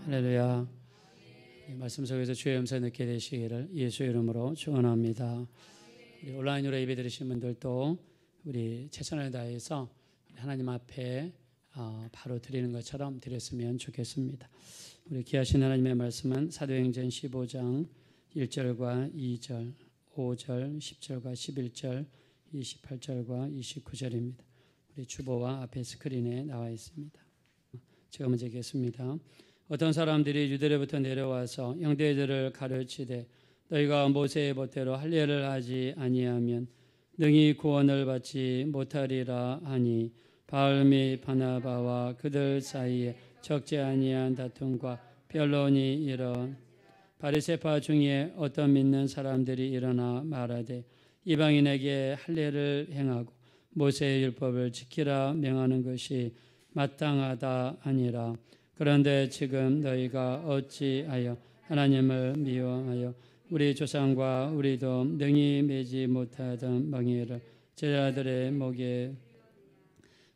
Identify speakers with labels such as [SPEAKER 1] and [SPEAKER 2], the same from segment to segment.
[SPEAKER 1] 할렐루야. 말씀 속에서 주의 음성 듣게 되시기를 예수 이름으로 축원합니다. 우리 온라인으로 예배 드리신 분들도 우리 최선을 다해서 하나님 앞에 바로 드리는 것처럼 드렸으면 좋겠습니다. 우리 귀하신 하나님의 말씀은 사도행전 15장 1절과 2절, 5절, 10절과 11절, 28절과 29절입니다. 우리 주보와 앞에 스크린에 나와 있습니다. 제가 먼저 읽겠습니다. 어떤 사람들이 유대로부터 내려와서 형제들을 가르치되 너희가 모세의 법대로 할례를 하지 아니하면 능히 구원을 받지 못하리라 하니 바울 및 바나바와 그들 사이에 적지 아니한 다툼과 변론이 일어 바리새파 중에 어떤 믿는 사람들이 일어나 말하되 이방인에게 할례를 행하고 모세의 율법을 지키라 명하는 것이 마땅하다 하니라. 그런데 지금 너희가 어찌하여 하나님을 미워하여 우리 조상과 우리도 능히 매지 못하던 멍에를 제자들의 목에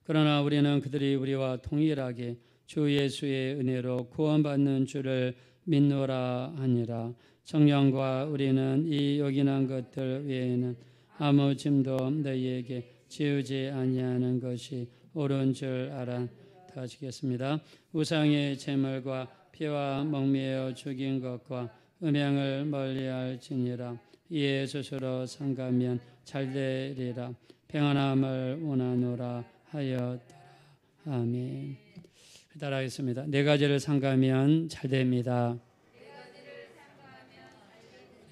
[SPEAKER 1] 그러나 우리는 그들이 우리와 동일하게 주 예수의 은혜로 구원받는 줄을 믿노라 하니라. 성령과 우리는 이 요긴한 것들 외에는 아무 짐도 너희에게 지우지 아니하는 것이 옳은 줄 알아. 다 하시겠습니다. 우상의 제물과 피와 목매어 죽인 것과 음행을 멀리할지니라. 이에 스스로 상가면 잘되리라. 평안함을 원하노라 하였더라. 아멘. 따라하겠습니다. 네 가지를 상가면 잘됩니다.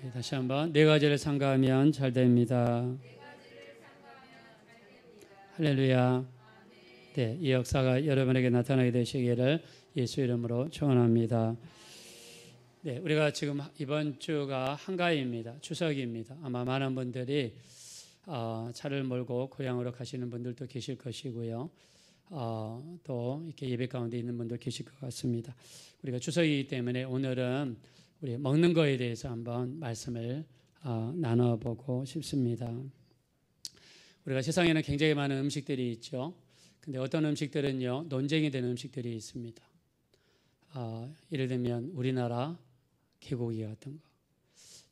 [SPEAKER 1] 네, 다시 한번 네 가지를 상가면 잘됩니다. 할렐루야. 네, 이 역사가 여러분에게 나타나게 되시기를 예수 이름으로 축원합니다. 네, 우리가 지금 이번 주가 한가위입니다. 추석입니다. 아마 많은 분들이 차를 몰고 고향으로 가시는 분들도 계실 것이고요. 또 이렇게 예배 가운데 있는 분도 계실 것 같습니다. 우리가 추석이기 때문에 오늘은 우리 먹는 거에 대해서 한번 말씀을 나눠보고 싶습니다. 우리가 세상에는 굉장히 많은 음식들이 있죠. 근데 어떤 음식들은요, 논쟁이 되는 음식들이 있습니다. 예를 들면 우리나라 개고기 같은 거.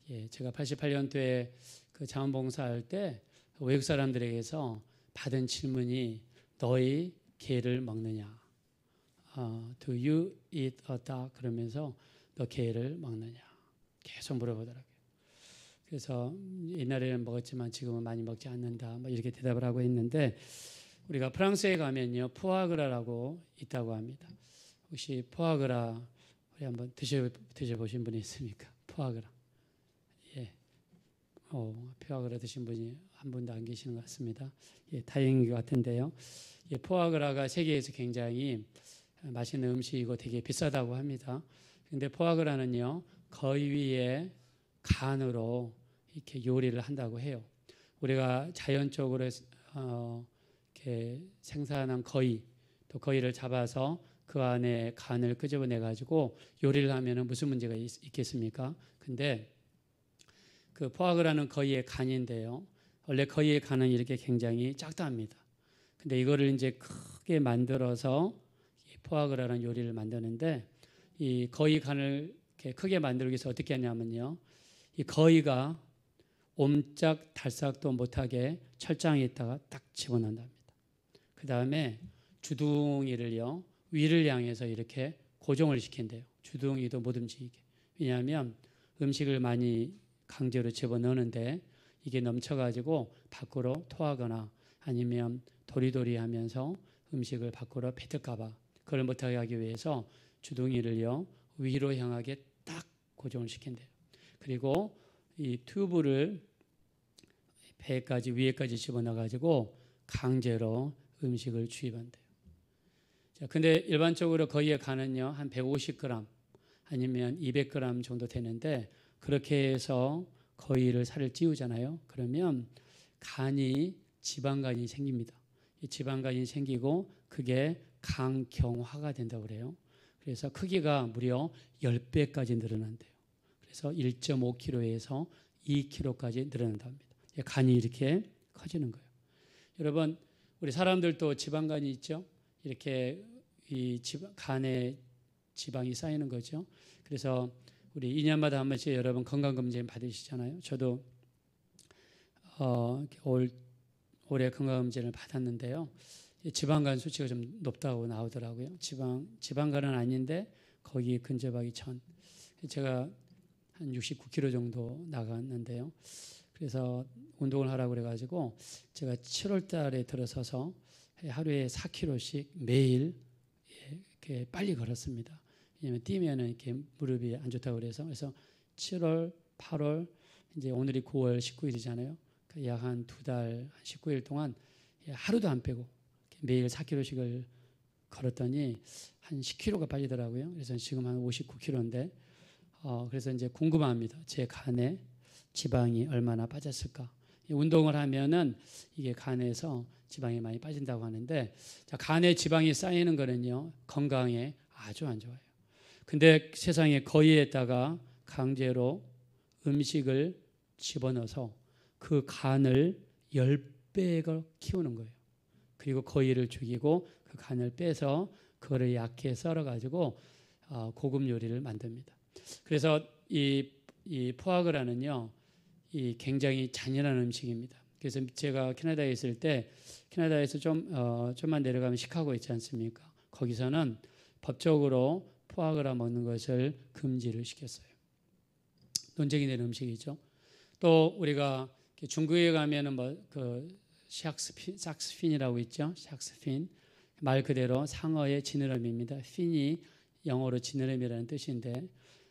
[SPEAKER 1] 예, 제가 88년도에 그 자원봉사할 때 외국 사람들에게서 받은 질문이 너희 게를 먹느냐? Do you eat a dog? 그러면서 너 게를 먹느냐? 계속 물어보더라고요. 그래서 옛날에는 먹었지만 지금은 많이 먹지 않는다. 뭐 이렇게 대답을 하고 있는데 우리가 프랑스에 가면요, 푸아그라라고 있다고 합니다. 혹시 푸아그라 우리 한번 드셔보신 분이 있습니까? 푸아그라. 예. 푸아그라 드신 분이 한 분도 안 계시는 것 같습니다. 예, 다행인 것 같은데요. 예, 푸아그라가 세계에서 굉장히 맛있는 음식이고 되게 비싸다고 합니다. 근데 푸아그라는요, 거위 위에 간으로 이렇게 요리를 한다고 해요. 우리가 자연적으로 이렇게 생산한 거위, 또 거위를 잡아서 그 안에 간을 끄집어내 가지고 요리를 하면은 무슨 문제가 있겠습니까? 근데 그 포아그라는 거위의 간인데요. 원래 거위의 간은 이렇게 굉장히 작다합니다. 근데 이거를 이제 크게 만들어서 포아그라라는 요리를 만드는데 이 거위 간을 이렇게 크게 만들기 위해서 어떻게 하냐면요. 이 거위가 옴짝 달싹도 못하게 철장에다가 딱 집어넣는답니다. 그 다음에 주둥이를요, 위를 향해서 이렇게 고정을 시킨대요. 주둥이도 못 움직이게. 왜냐하면 음식을 많이 강제로 집어넣는데 이게 넘쳐가지고 밖으로 토하거나 아니면 도리도리 하면서 음식을 밖으로 뱉을까봐 그걸 못하게 하기 위해서 주둥이를요, 위로 향하게 딱 고정을 시킨대요. 그리고 이 튜브를 배까지 위에까지 집어넣어가지고 강제로 음식을 주입한대요. 자, 근데 일반적으로 거위의 간은요, 한 150g 아니면 200g 정도 되는데 그렇게 해서 거위를 살을 찌우잖아요. 그러면 간이 지방간이 생깁니다. 이 지방간이 생기고 그게 간경화가 된다고 그래요. 그래서 크기가 무려 10배까지 늘어난대요. 그래서 1.5kg에서 2kg까지 늘어난답니다. 간이 이렇게 커지는 거예요. 여러분, 우리 사람들도 지방간이 있죠? 이렇게 이 간에 지방이 쌓이는 거죠. 그래서 우리 2년마다 한 번씩 여러분 건강검진 받으시잖아요. 저도 올해 건강검진을 받았는데요. 지방간 수치가 좀 높다고 나오더라고요. 지방간은 아닌데 거기 근접하기 전. 제가 한 69kg 정도 나갔는데요. 그래서 운동을 하라고 그래가지고 제가 7월 달에 들어서서 하루에 4km씩 매일 이렇게 빨리 걸었습니다. 왜냐하면 뛰면은 이렇게 무릎이 안 좋다고 그래서 7월, 8월, 이제 오늘이 9월 19일이잖아요. 그러니까 약 한 2달, 19일 동안 하루도 안 빼고 매일 4km씩을 걸었더니 한 10kg가 빠지더라고요. 그래서 지금 한 59kg인데, 그래서 이제 궁금합니다. 제 간에 지방이 얼마나 빠졌을까? 운동을 하면은 이게 간에서 지방이 많이 빠진다고 하는데, 자, 간에 지방이 쌓이는 거는요 건강에 아주 안 좋아요. 근데 세상에 거위에다가 강제로 음식을 집어넣어서 그 간을 10배가 키우는 거예요. 그리고 거위를 죽이고 그 간을 빼서 그거를 얇게 썰어가지고 고급 요리를 만듭니다. 그래서 이 포아그라는요, 이 굉장히 잔인한 음식입니다. 그래서 제가 캐나다에 있을 때, 캐나다에서 좀만 내려가면 시카고 있지 않습니까? 거기서는 법적으로 포아그라 먹는 것을 금지를 시켰어요. 논쟁이 되는 음식이죠. 또 우리가 중국에 가면은 샥스핀이라고 있죠. 샥스핀, 말 그대로 상어의 지느러미입니다. 핀이 영어로 지느러미라는 뜻인데,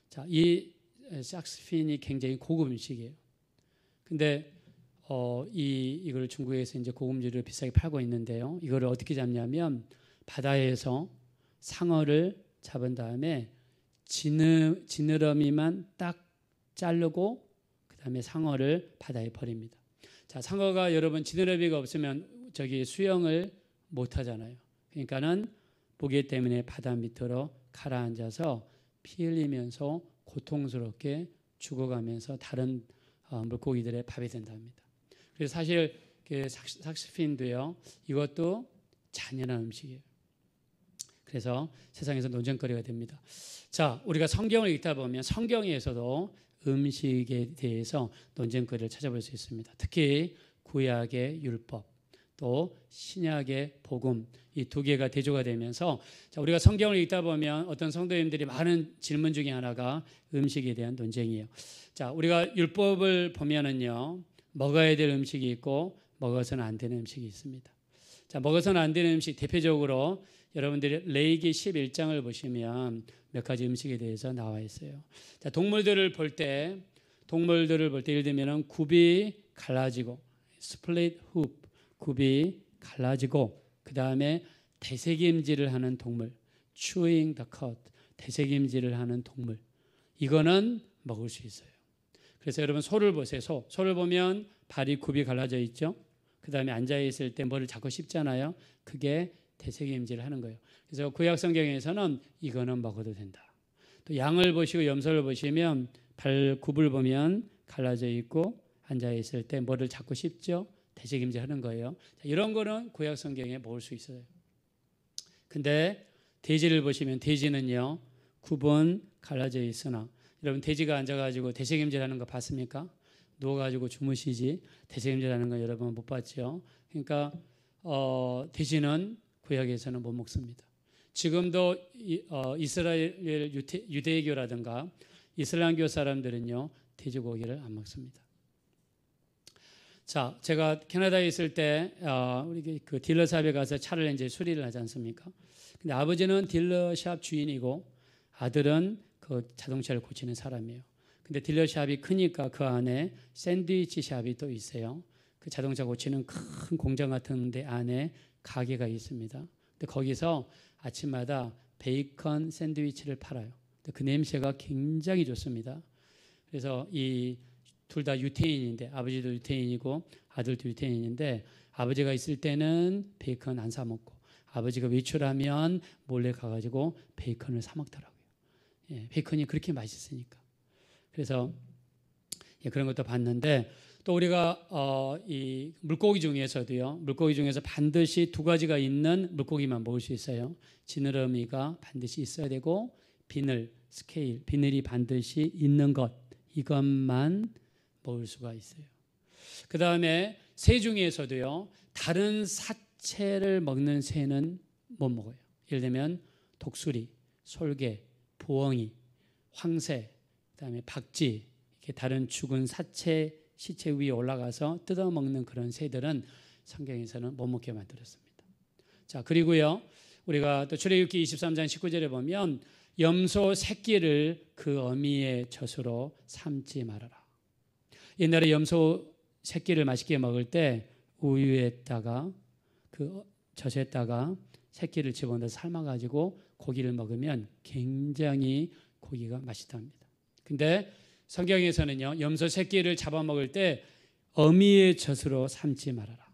[SPEAKER 1] 자, 이 샥스핀이 굉장히 고급 음식이에요. 근데 이걸 중국에서 이제 고급류를 비싸게 팔고 있는데요. 이거를 어떻게 잡냐면 바다에서 상어를 잡은 다음에 지느러미만 딱 자르고 그다음에 상어를 바다에 버립니다. 자, 상어가 여러분 지느러미가 없으면 수영을 못 하잖아요. 그러니까는 모기 때문에 바다 밑으로 가라앉아서 피 흘리면서 고통스럽게 죽어가면서 다른 물고기들의 밥이 된답니다. 그래서 사실 삭스핀도요, 이것도 잔인한 음식이에요. 그래서 세상에서 논쟁거리가 됩니다. 자, 우리가 성경을 읽다 보면 성경에서도 음식에 대해서 논쟁거리를 찾아볼 수 있습니다. 특히 구약의 율법, 또 신약의 복음, 이 두 개가 대조가 되면서, 자, 우리가 성경을 읽다 보면 어떤 성도님들이 많은 질문 중에 하나가 음식에 대한 논쟁이에요. 자, 우리가 율법을 보면은요, 먹어야 될 음식이 있고 먹어서는 안 되는 음식이 있습니다. 자, 먹어서는 안 되는 음식, 대표적으로 여러분들이 레위기 11장을 보시면 몇 가지 음식에 대해서 나와 있어요. 자, 동물들을 볼 때 예를 들면 굽이 갈라지고, 스플릿 훅, 굽이 갈라지고, 그 다음에 되새김질을 하는 동물, chewing the cud, 되새김질을 하는 동물, 이거는 먹을 수 있어요. 그래서 여러분 소를 보세요. 소를 보면 발이 굽이 갈라져 있죠. 그 다음에 앉아 있을 때 뭐를 자꾸 씹잖아요. 그게 되새김질을 하는 거예요. 그래서 구약 성경에서는 이거는 먹어도 된다. 또 양을 보시고 염소를 보시면 발 굽을 보면 갈라져 있고 앉아 있을 때 뭐를 자꾸 씹죠. 되새김질 하는 거예요. 자, 이런 거는 구약 성경에 먹을 수 있어요. 근데 돼지를 보시면 돼지는요, 굽은 갈라져 있으나, 여러분 돼지가 앉아가지고 되새김질 하는 거 봤습니까? 누워가지고 주무시지 되새김질 하는 거 여러분 못 봤죠? 그러니까 돼지는 구약에서는 못 먹습니다. 지금도 이스라엘 유대교라든가 이슬람교 사람들은요, 돼지고기를 안 먹습니다. 자, 제가 캐나다에 있을 때 우리 그 딜러샵에 가서 차를 이제 수리를 하지 않습니까? 근데 아버지는 딜러샵 주인이고 아들은 그 자동차를 고치는 사람이에요. 근데 딜러샵이 크니까 그 안에 샌드위치 샵이 또 있어요. 그 자동차 고치는 큰 공장 같은 데 안에 가게가 있습니다. 근데 거기서 아침마다 베이컨 샌드위치를 팔아요. 근데 그 냄새가 굉장히 좋습니다. 그래서 이 둘 다 유태인인데, 아버지도 유태인이고 아들도 유태인인데, 아버지가 있을 때는 베이컨 안 사 먹고 아버지가 외출하면 몰래 가가지고 베이컨을 사 먹더라고요. 예, 베이컨이 그렇게 맛있으니까. 그래서 그런 것도 봤는데, 또 우리가 이 물고기 중에서도요, 물고기 중에서 반드시 두 가지가 있는 물고기만 먹을 수 있어요. 지느러미가 반드시 있어야 되고 비늘, 스케일, 비늘이 반드시 있는 것, 이것만 먹을 수가 있어요. 그 다음에 새 중에서도요, 다른 사체를 먹는 새는 못 먹어요. 예를 들면 독수리, 솔개, 부엉이, 황새, 그다음에 박쥐, 이렇게 다른 죽은 사체, 시체 위에 올라가서 뜯어먹는 그런 새들은 성경에서는 못 먹게 만들었습니다. 자, 그리고요, 우리가 또 출애굽기 23장 19절에 보면 염소 새끼를 그 어미의 젖으로 삼지 말아라. 옛날에 염소 새끼를 맛있게 먹을 때 우유에다가 그 젖에다가 새끼를 집어넣어서 삶아가지고 고기를 먹으면 굉장히 고기가 맛있답니다. 근데 성경에서는요, 염소 새끼를 잡아먹을 때 어미의 젖으로 삼지 말아라.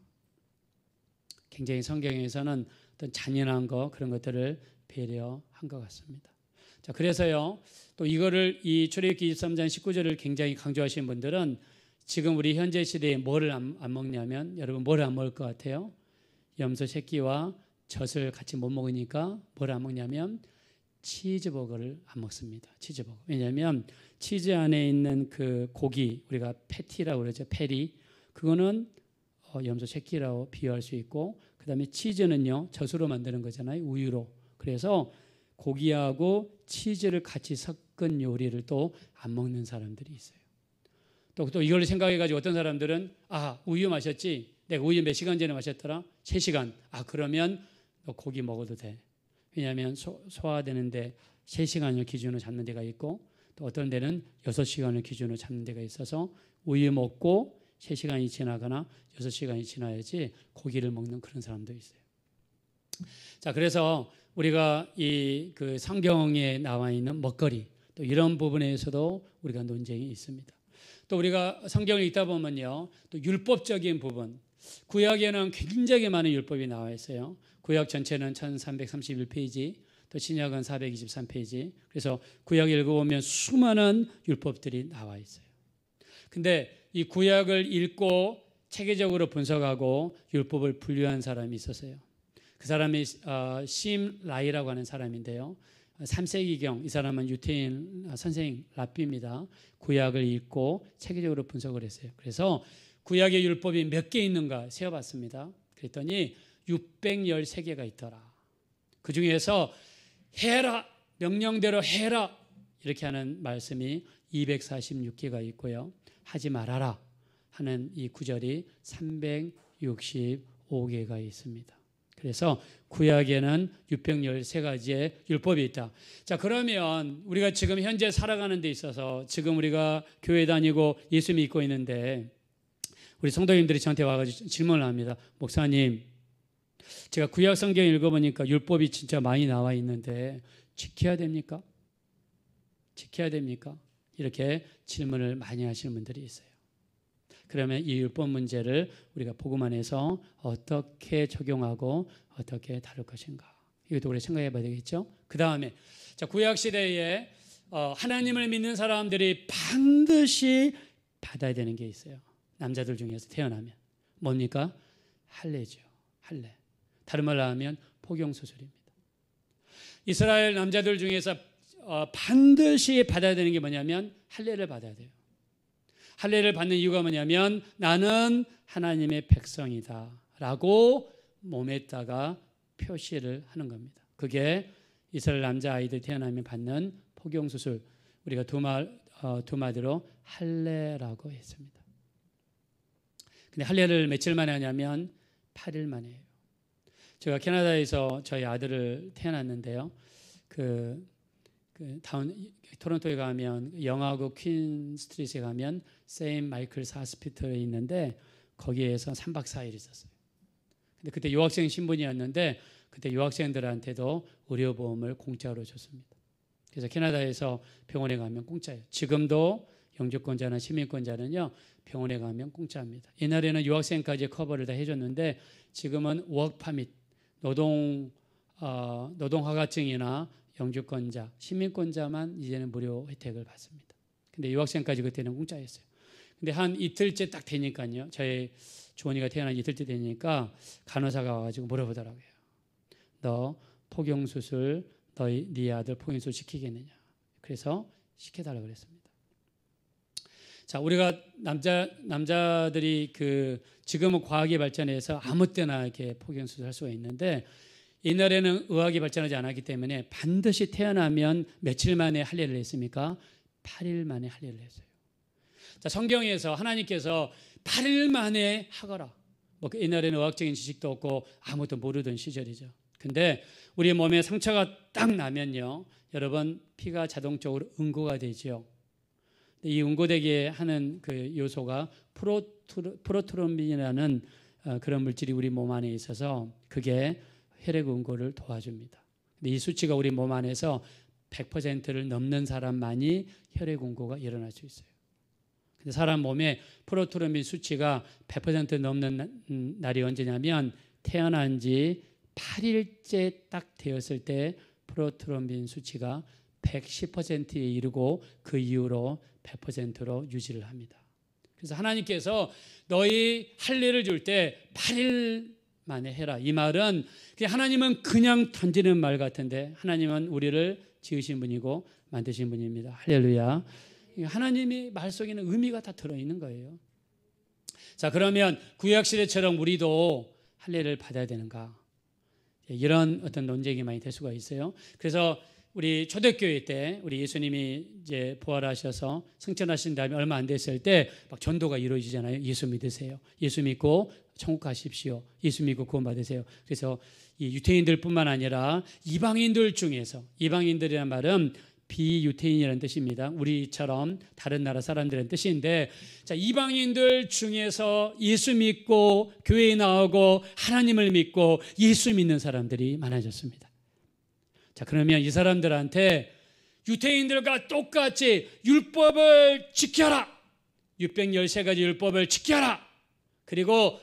[SPEAKER 1] 굉장히 성경에서는 어떤 잔인한 거, 그런 것들을 배려한 것 같습니다. 자, 그래서요, 또 이거를 이 출애굽기 23장 19절을 굉장히 강조하시는 분들은 지금 우리 현재 시대에 뭐를 안 먹냐면, 여러분 뭐를 안 먹을 것 같아요? 염소 새끼와 젖을 같이 못 먹으니까 뭘 안 먹냐면 치즈버거를 안 먹습니다. 치즈버거. 왜냐하면 치즈 안에 있는 그 고기, 우리가 패티라고 그러죠. 패리. 그거는 염소 새끼라고 비유할 수 있고, 그 다음에 치즈는요, 젖으로 만드는 거잖아요. 우유로. 그래서 고기하고 치즈를 같이 섞은 요리를 또 안 먹는 사람들이 있어요. 또 이걸 생각해가지고 어떤 사람들은 우유 마셨지? 내가 우유 몇 시간 전에 마셨더라? 3시간. 그러면 너 고기 먹어도 돼. 왜냐하면 소화되는데 3시간을 기준으로 잡는 데가 있고, 또 어떤 데는 6시간을 기준으로 잡는 데가 있어서 우유 먹고 3시간이 지나거나 6시간이 지나야지 고기를 먹는 그런 사람도 있어요. 자, 그래서 우리가 이 그 성경에 나와 있는 먹거리, 또 이런 부분에서도 우리가 논쟁이 있습니다. 또 우리가 성경을 읽다 보면요, 또 율법적인 부분, 구약에는 굉장히 많은 율법이 나와 있어요. 구약 전체는 1331페이지, 또 신약은 423페이지. 그래서 구약 읽어보면 수많은 율법들이 나와 있어요. 근데 이 구약을 읽고 체계적으로 분석하고 율법을 분류한 사람이 있었어요. 그 사람이 심라이라고 하는 사람인데요. 3세기경, 이 사람은 유태인 선생 랍비입니다. 구약을 읽고 체계적으로 분석을 했어요. 그래서 구약의 율법이 몇 개 있는가 세어봤습니다. 그랬더니 613개가 있더라. 그 중에서 해라, 명령대로 해라, 이렇게 하는 말씀이 246개가 있고요. 하지 말아라 하는 이 구절이 365개가 있습니다. 그래서 구약에는 613가지의 율법이 있다. 자, 그러면 우리가 지금 현재 살아가는 데 있어서 지금 우리가 교회 다니고 예수 믿고 있는데 우리 성도님들이 저한테 와가지고 질문을 합니다. 목사님, 제가 구약 성경 읽어보니까 율법이 진짜 많이 나와 있는데 지켜야 됩니까? 지켜야 됩니까? 이렇게 질문을 많이 하시는 분들이 있어요. 그러면 이 율법 문제를 우리가 복음 안에서 어떻게 적용하고 어떻게 다룰 것인가, 이것도 우리 생각해 봐야 되겠죠. 그 다음에 구약 시대에 하나님을 믿는 사람들이 반드시 받아야 되는 게 있어요. 남자들 중에서 태어나면 뭡니까? 할례죠. 할례. 다른 말로 하면 포경수술입니다. 이스라엘 남자들 중에서 반드시 받아야 되는 게 뭐냐면 할례를 받아야 돼요. 할례를 받는 이유가 뭐냐면 나는 하나님의 백성이다 라고 몸에다가 표시를 하는 겁니다. 그게 이스라엘 남자아이들 태어나면 받는 포경수술, 우리가 두 마디로 할례라고 했습니다. 근데 할례를 며칠 만에 하냐면 8일 만에 해요. 제가 캐나다에서 저희 아들을 태어났는데요. 토론토에 가면 영화국 퀸 스트리트에 가면 세인트 마이클스 하스피털에 있는데 거기에서 3박 4일 있었어요. 근데 그때 유학생 신분이었는데 그때 유학생들한테도 의료보험을 공짜로 줬습니다. 그래서 캐나다에서 병원에 가면 공짜예요. 지금도 영주권자나 시민권자는요 병원에 가면 공짜입니다. 옛날에는 유학생까지 커버를 다 해줬는데 지금은 워크퍼밋, 노동 허가증이나 영주권자, 시민권자만 이제는 무료 혜택을 받습니다. 근데 유학생까지 그때는 공짜였어요. 근데 한 이틀째 딱 되니까요, 저희 주원이가 태어난 이틀째 되니까 간호사가 와가지고 물어보더라고요. 너 포경수술 네 아들 포경수 시키겠느냐. 그래서 시켜달라고 그랬습니다. 자, 우리가 남자들이 지금은 과학이 발전해서 아무 때나 이렇게 포경수술을 할 수가 있는데, 옛날에는 의학이 발전하지 않았기 때문에 반드시 태어나면 며칠 만에 할례를 했습니까? 8일 만에 할례를 했어요. 자, 성경에서 하나님께서 8일 만에 하거라. 뭐 옛날에는 의학적인 지식도 없고 아무것도 모르던 시절이죠. 근데 우리 몸에 상처가 딱 나면요, 여러분, 피가 자동적으로 응고가 되죠. 이 응고되게 하는 그 요소가 프로트롬빈이라는 그런 물질이 우리 몸 안에 있어서 그게 혈액 응고를 도와줍니다. 근데 이 수치가 우리 몸 안에서 100%를 넘는 사람만이 혈액 응고가 일어날 수 있어요. 근데 사람 몸에 프로트롬빈 수치가 100% 넘는 날이 언제냐면 태어난 지 8일째 딱 되었을 때 프로트롬빈 수치가 110%에 이르고 그 이후로 100%로 유지를 합니다. 그래서 하나님께서 너희 할례를 줄 때 8일 만에 해라. 이 말은 하나님은 그냥 던지는 말 같은데 하나님은 우리를 지으신 분이고 만드신 분입니다. 할렐루야. 하나님의 말 속에는 의미가 다 들어있는 거예요. 자, 그러면 구약시대처럼 우리도 할례를 받아야 되는가? 이런 어떤 논쟁이 많이 될 수가 있어요. 그래서 우리 초대교회 때 우리 예수님이 이제 부활하셔서 승천하신 다음에 얼마 안 됐을 때 막 전도가 이루어지잖아요. 예수 믿으세요. 예수 믿고 천국 가십시오. 예수 믿고 구원 받으세요. 그래서 이 유태인들뿐만 아니라 이방인들 중에서, 이방인들이란 말은 비유태인이라는 뜻입니다. 우리처럼 다른 나라 사람들의 뜻인데, 자, 이방인들 중에서 예수 믿고 교회에 나오고 하나님을 믿고 예수 믿는 사람들이 많아졌습니다. 자, 그러면 이 사람들한테 유태인들과 똑같이 율법을 지켜라. 613가지 율법을 지켜라. 그리고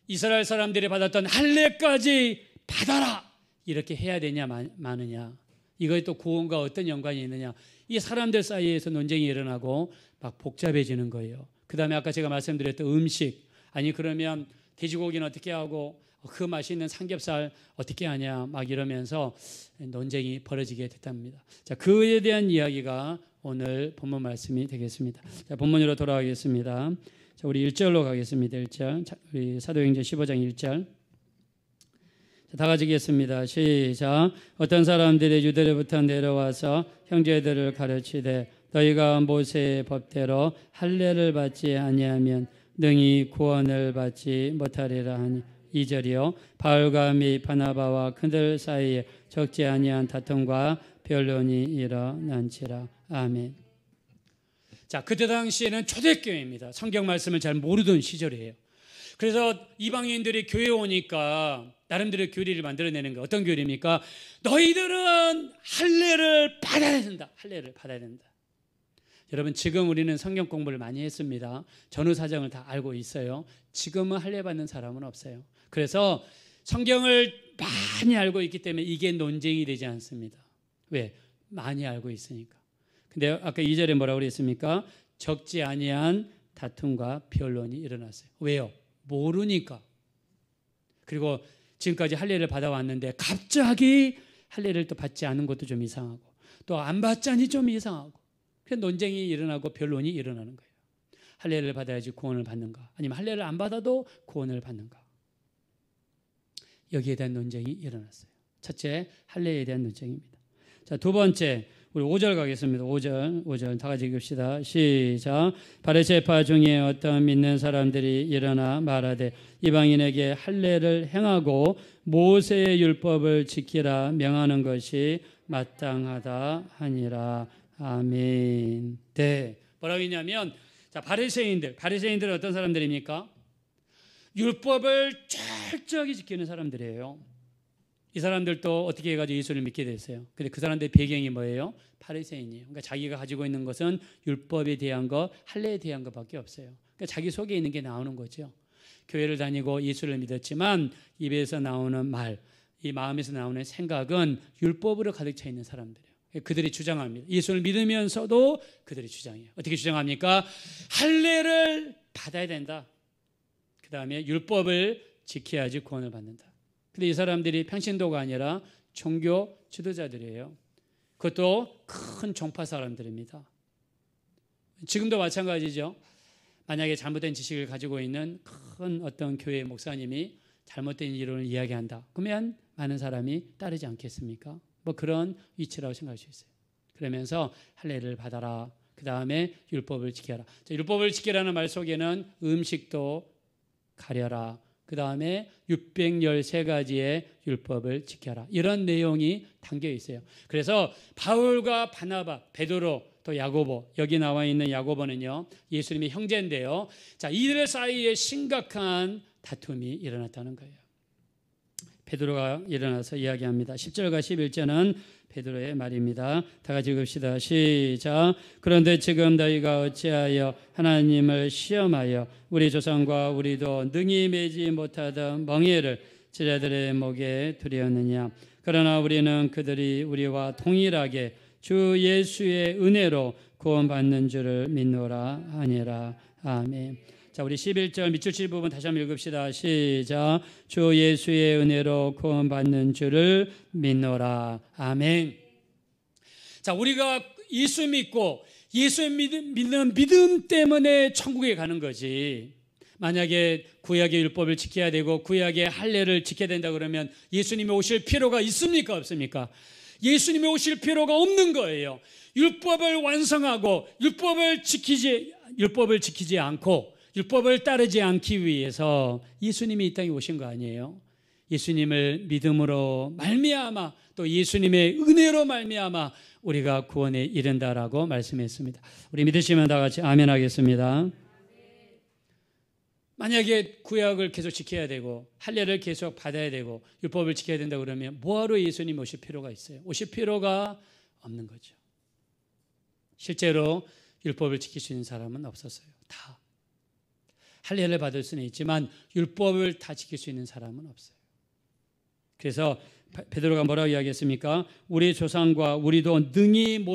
[SPEAKER 1] 이스라엘 사람들이 받았던 할례까지 받아라. 이렇게 해야 되냐 마느냐. 이거에 또 구원과 어떤 연관이 있느냐. 이 사람들 사이에서 논쟁이 일어나고 막 복잡해지는 거예요. 그 다음에 아까 제가 말씀드렸던 음식. 아니 그러면 돼지고기는 어떻게 하고 그 맛있는 삼겹살 어떻게 하냐 막 이러면서 논쟁이 벌어지게 됐답니다. 자, 그에 대한 이야기가 오늘 본문 말씀이 되겠습니다. 자, 본문으로 돌아가겠습니다. 자, 우리 1절로 가겠습니다. 1절. 자, 우리 사도행전 15장 1절. 자, 다 같이 읽겠습니다. 시작. 어떤 사람들이 유대로부터 내려와서 형제들을 가르치되 너희가 모세의 법대로 할례를 받지 아니하면 능히 구원을 받지 못하리라 하니. 2절이요. 바울과 및 바나바와 그들 사이에 적지 아니한 다툼과 변론이 일어난지라. 아멘. 자, 그때 당시에는 초대교회입니다. 성경 말씀을 잘 모르던 시절이에요. 그래서 이방인들이 교회에 오니까 나름대로 교리를 만들어내는 거. 어떤 교리입니까? 너희들은 할례를 받아야 된다. 할례를 받아야 된다. 여러분, 지금 우리는 성경 공부를 많이 했습니다. 전후 사정을 다 알고 있어요. 지금은 할례 받는 사람은 없어요. 그래서 성경을 많이 알고 있기 때문에 이게 논쟁이 되지 않습니다. 왜? 많이 알고 있으니까. 근데 아까 2절에 뭐라고 그랬습니까? 적지 아니한 다툼과 변론이 일어났어요. 왜요? 모르니까. 그리고 지금까지 할례를 받아왔는데 갑자기 할례를 또 받지 않은 것도 좀 이상하고 또 안 받자니 좀 이상하고 그래서 논쟁이 일어나고 변론이 일어나는 거예요. 할례를 받아야지 구원을 받는가? 아니면 할례를 안 받아도 구원을 받는가? 여기에 대한 논쟁이 일어났어요. 첫째, 할례에 대한 논쟁입니다. 자, 두 번째, 우리 5절 가겠습니다. 5절 다 같이 읽읍시다. 시작. 바리새파 중에 어떤 믿는 사람들이 일어나 말하되 이방인에게 할례를 행하고 모세의 율법을 지키라 명하는 것이 마땅하다 하니라. 아멘. 네. 뭐라고 했냐면, 자, 바리새인들은 어떤 사람들입니까? 율법을 철저하게 지키는 사람들이에요. 이 사람들도 어떻게 해가지고 예수를 믿게 됐어요. 근데 그 사람들의 배경이 뭐예요? 바리새인이에요. 그러니까 자기가 가지고 있는 것은 율법에 대한 것, 할례에 대한 것밖에 없어요. 그러니까 자기 속에 있는 게 나오는 거죠. 교회를 다니고 예수를 믿었지만 입에서 나오는 말, 이 마음에서 나오는 생각은 율법으로 가득 차 있는 사람들이에요. 그들이 주장합니다. 예수를 믿으면서도 그들이 주장해요. 어떻게 주장합니까? 할례를 받아야 된다. 그 다음에 율법을 지켜야지 구원을 받는다. 근데 이 사람들이 평신도가 아니라 종교 지도자들이에요. 그것도 큰 종파 사람들입니다. 지금도 마찬가지죠. 만약에 잘못된 지식을 가지고 있는 큰 어떤 교회 목사님이 잘못된 이론을 이야기한다. 그러면 많은 사람이 따르지 않겠습니까? 뭐 그런 위치라고 생각할 수 있어요. 그러면서 할례를 받아라. 그 다음에 율법을 지켜라. 자, 율법을 지켜라는 말 속에는 음식도 가려라. 그 다음에 613가지의 율법을 지켜라. 이런 내용이 담겨 있어요. 그래서 바울과 바나바, 베드로, 또 야고보, 여기 나와 있는 야고보는요, 예수님의 형제인데요. 자, 이들 사이에 심각한 다툼이 일어났다는 거예요. 베드로가 일어나서 이야기합니다. 10절과 11절은 베드로의 말입니다. 다 같이 읽읍시다. 시작. 그런데 지금 너희가 어찌하여 하나님을 시험하여 우리 조상과 우리도 능히 매지 못하던 멍에를 제자들의 목에 두려느냐. 그러나 우리는 그들이 우리와 동일하게 주 예수의 은혜로 구원받는 줄을 믿노라 하니라. 아멘. 자, 우리 11절 밑줄 칠 부분 다시 한번 읽읍시다. 시작. 주 예수의 은혜로 구원받는 줄을 믿노라. 아멘. 자, 우리가 예수 믿고 예수 믿는 믿음 때문에 천국에 가는 거지. 만약에 구약의 율법을 지켜야 되고 구약의 할례를 지켜야 된다 그러면 예수님이 오실 필요가 있습니까? 없습니까? 예수님이 오실 필요가 없는 거예요. 율법을 완성하고 율법을 지키지 않고 율법을 따르지 않기 위해서 예수님이 이 땅에 오신 거 아니에요? 예수님을 믿음으로 말미암아 또 예수님의 은혜로 말미암아 우리가 구원에 이른다라고 말씀했습니다. 우리 믿으시면 다 같이 아멘 하겠습니다. 만약에 구약을 계속 지켜야 되고 할례를 계속 받아야 되고 율법을 지켜야 된다 그러면 뭐하러 예수님 오실 필요가 있어요? 오실 필요가 없는 거죠. 실제로 율법을 지킬 수 있는 사람은 없었어요. 다. 할례를 받을 수는 있지만 율법을 다 지킬 수 있는 사람은 없어요. 그래서 베드로가 뭐라고 이야기했습니까? 우리 조상과 우리도 능히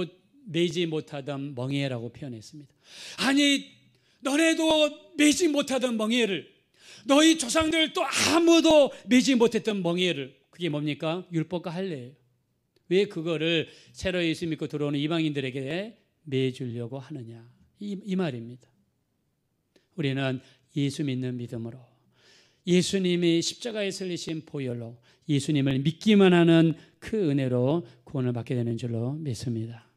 [SPEAKER 1] 매지 못하던 멍에라고 표현했습니다. 아니 너네도 매지 못하던 멍에를, 너희 조상들도 아무도 매지 못했던 멍에를, 그게 뭡니까? 율법과 할례예요. 왜 그거를 새로 예수 믿고 들어오는 이방인들에게 매주려고 하느냐, 이 말입니다. 우리는 예수 믿는 믿음으로 예수님이 십자가에 설리신 보혈로 예수님을 믿기만 하는 그 은혜로 구원을 받게 되는 줄로 믿습니다.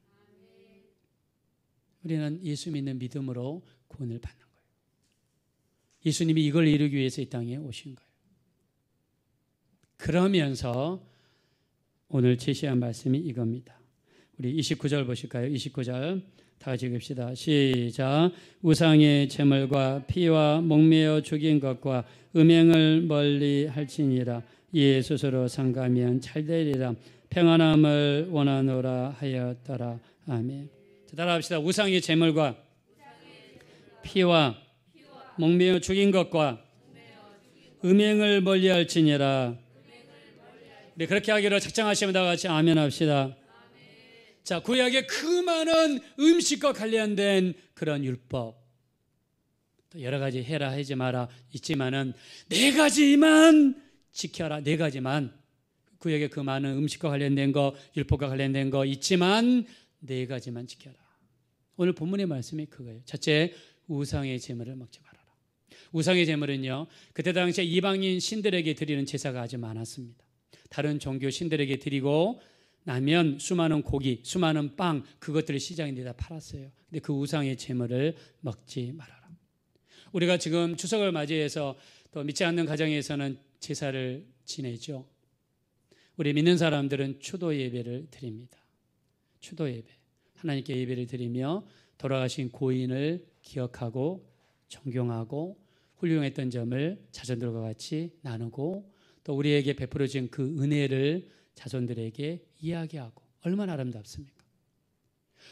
[SPEAKER 1] 우리는 예수 믿는 믿음으로 구원을 받는 거예요. 예수님이 이걸 이루기 위해서 이 땅에 오신 거예요. 그러면서 오늘 제시한 말씀이 이겁니다. 우리 29절 보실까요? 29절 다 같이 읽읍시다. 시작. 우상의 제물과 피와 목매어 죽인 것과 음행을 멀리 할지니라. 이에 스스로 상가면 잘되리라. 평안함을 원하노라 하였더라. 아멘. 자, 따라합시다. 우상의 제물과 피와 목매어 죽인 것과 음행을 멀리 할지니라. 네, 그렇게 하기로 작정하시면 다 같이 아멘 합시다. 자, 구약의 그 많은 음식과 관련된 그런 율법, 또 여러 가지 해라 하지 마라 있지만은 네 가지만 지켜라. 네 가지만. 구약의 그 많은 음식과 관련된 거, 율법과 관련된 거 있지만 네 가지만 지켜라. 오늘 본문의 말씀이 그거예요. 첫째, 우상의 제물을 먹지 말아라. 우상의 제물은요, 그때 당시에 이방인 신들에게 드리는 제사가 아주 많았습니다. 다른 종교 신들에게 드리고 나면 수많은 고기, 수많은 빵, 그것들을 시장에 내다 팔았어요. 근데 그 우상의 제물을 먹지 말아라. 우리가 지금 추석을 맞이해서 또 믿지 않는 가정에서는 제사를 지내죠. 우리 믿는 사람들은 추도 예배를 드립니다. 추도 예배. 하나님께 예배를 드리며 돌아가신 고인을 기억하고 존경하고 훌륭했던 점을 자손들과 같이 나누고 또 우리에게 베풀어진 그 은혜를 자손들에게 이야기하고, 얼마나 아름답습니까?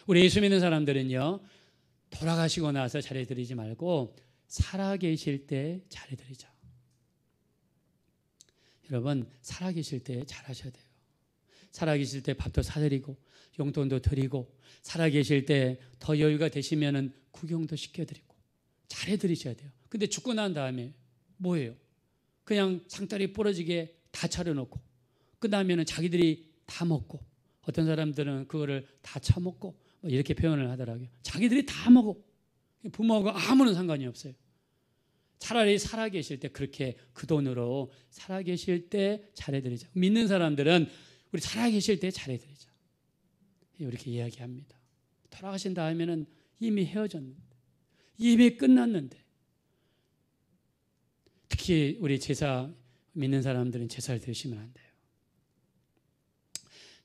[SPEAKER 1] 우리 예수 믿는 사람들은요, 돌아가시고 나서 잘해드리지 말고 살아계실 때 잘해드리자. 여러분, 살아계실 때 잘하셔야 돼요. 살아계실 때 밥도 사드리고 용돈도 드리고, 살아계실 때 더 여유가 되시면은 구경도 시켜드리고 잘해드리셔야 돼요. 근데 죽고 난 다음에 뭐예요? 그냥 상다리 부러지게 다 차려놓고 끝나면은 자기들이 다 먹고 어떤 사람들은 그거를 다 처먹고 뭐 이렇게 표현을 하더라고요. 자기들이 다 먹어. 부모하고 아무런 상관이 없어요. 차라리 살아계실 때 그렇게 그 돈으로 살아계실 때 잘해드리자. 믿는 사람들은 우리 살아계실 때 잘해드리자. 이렇게 이야기합니다. 돌아가신다 하면은 이미 헤어졌는데, 이미 끝났는데, 특히 우리 제사 믿는 사람들은 제사를 드시면 안 돼요.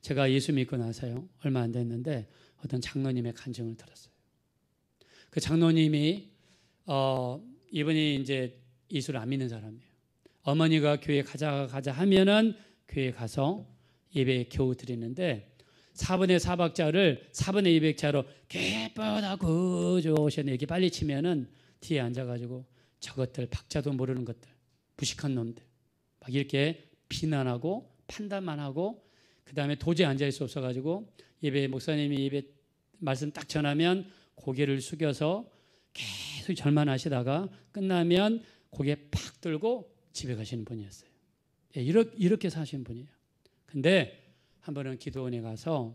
[SPEAKER 1] 제가 예수 믿고 나서요, 얼마 안 됐는데 어떤 장로님의 간증을 들었어요. 그 장로님이 이분이 이제 예수를 안 믿는 사람이에요. 어머니가 교회 가자 하면은 교회 가서 예배 겨우 드리는데 4분의 4박자를 4분의 200자로 기쁘다고 좋으셨네 이렇게 빨리 치면은 뒤에 앉아가지고 저것들 박자도 모르는 것들 무식한 놈들 막 이렇게 비난하고 판단만 하고 그 다음에 도저히 앉아있을 수 없어가지고 예배 목사님이 예배 말씀 딱 전하면 고개를 숙여서 계속 절만하시다가 끝나면 고개 팍 들고 집에 가시는 분이었어요. 이렇게 사시는 분이에요. 근데 한 번은 기도원에 가서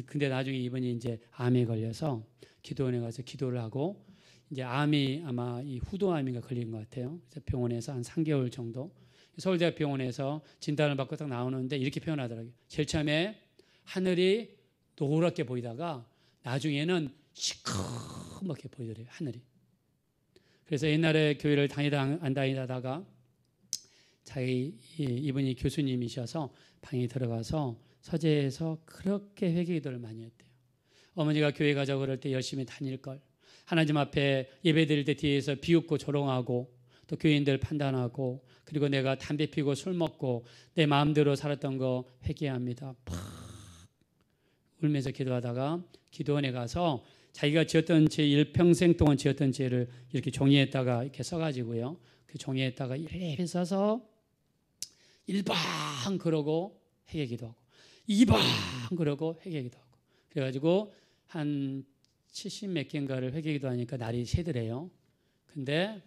[SPEAKER 1] 근데 나중에 이분이 이제 암에 걸려서 기도원에 가서 기도를 하고 이제 암이 아마 이 후두암인가 걸린 것 같아요. 그래서 병원에서 한 3개월 정도 서울대학병원에서 진단을 받고 딱 나오는데 이렇게 표현하더라고요. 제일 처음에 하늘이 노랗게 보이다가 나중에는 시커멓게 보이더래요. 하늘이. 그래서 옛날에 교회를 안 다니다가 이분이 교수님이셔서 방에 들어가서 서재에서 그렇게 회개기도를 많이 했대요. 어머니가 교회 가자고 그럴 때 열심히 다닐 걸. 하나님 앞에 예배 드릴 때 뒤에서 비웃고 조롱하고 또 교인들 판단하고 그리고 내가 담배 피고 술 먹고 내 마음대로 살았던 거 회개합니다. 팍 울면서 기도하다가 기도원에 가서 자기가 지었던 죄 일평생 동안 지었던 죄를 이렇게 종이에다가 이렇게 써가지고요. 그 종이에다가 이렇게 써서 1방 그러고 회개기도 하고 2방 그러고 회개기도 하고 그래가지고 한 70 몇 개인가를 회개기도 하니까 날이 새더래요. 근데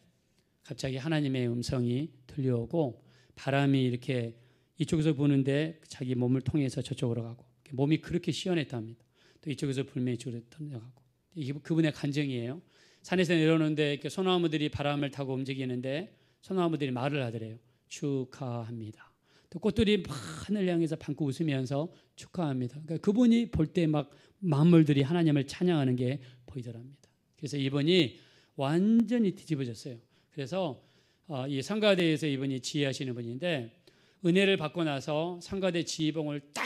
[SPEAKER 1] 갑자기 하나님의 음성이 들려오고 바람이 이렇게 이쪽에서 부는데 자기 몸을 통해서 저쪽으로 가고 몸이 그렇게 시원했답니다. 또 이쪽에서 불면 이쪽으로 던져가고 이게 그분의 간증이에요. 산에서 내려오는데 이렇게 소나무들이 바람을 타고 움직이는데 소나무들이 말을 하더래요. 축하합니다. 또 꽃들이 막 하늘 향해서 방긋 웃으면서 축하합니다. 그러니까 그분이 볼 때 막 만물들이 하나님을 찬양하는 게 보이더랍니다. 그래서 이분이 완전히 뒤집어졌어요. 그래서 이 성가대에서 이분이 지휘하시는 분인데 은혜를 받고 나서 성가대 지휘봉을 딱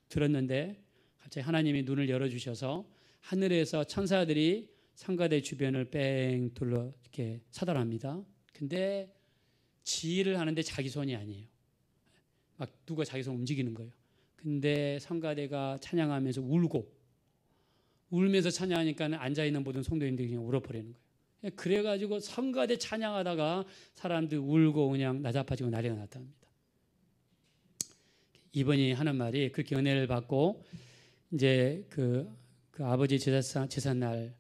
[SPEAKER 1] 들었는데 갑자기 하나님이 눈을 열어주셔서 하늘에서 천사들이 성가대 주변을 뺑 둘러 이렇게 서달합니다. 근데 지휘를 하는데 자기 손이 아니에요. 막 누가 자기 손 움직이는 거예요. 근데 성가대가 찬양하면서 울면서 찬양하니까 앉아있는 모든 성도님들이 그냥 울어버리는 거예요. 그래가지고 성가대 찬양하다가 사람들 울고 그냥 나자빠지고 난리가 났답니다. 이분이 하는 말이 그렇게 은혜를 받고 이제 그 아버지 제삿날